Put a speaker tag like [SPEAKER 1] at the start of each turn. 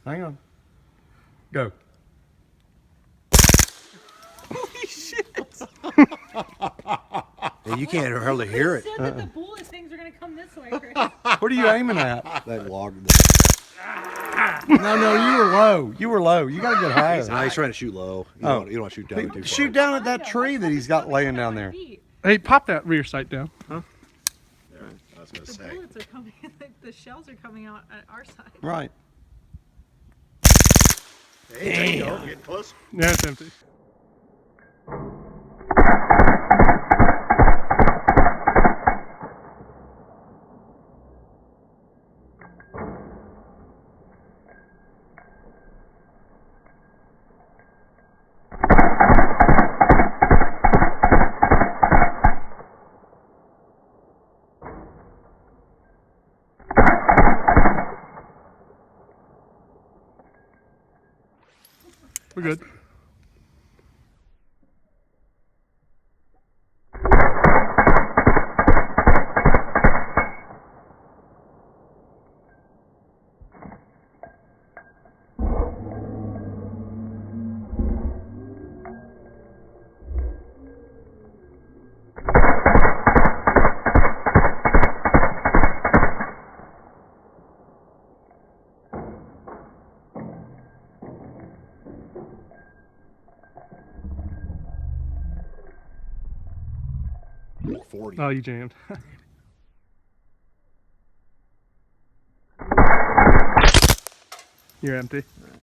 [SPEAKER 1] Hang on. Go.
[SPEAKER 2] Holy shit!
[SPEAKER 3] Yeah, you can't hardly hear it.
[SPEAKER 4] You said that the bullet things are going to come this way, Chris.
[SPEAKER 1] What are you aiming at?
[SPEAKER 3] That log.
[SPEAKER 1] No, you were low. You were low. You got to get higher.
[SPEAKER 3] No, he's trying to shoot low. You don't want to shoot down too far.
[SPEAKER 1] Shoot down at that tree that he's got laying down there.
[SPEAKER 2] Hey, pop that rear sight down.
[SPEAKER 3] Huh? Yeah, I was going to
[SPEAKER 4] The
[SPEAKER 3] say.
[SPEAKER 4] bullets are coming, the shells are coming out at our side.
[SPEAKER 1] Right.
[SPEAKER 3] Hey, there you go. Getting close.
[SPEAKER 2] Yeah, it's empty. We're good. Oh, you jammed. You're empty.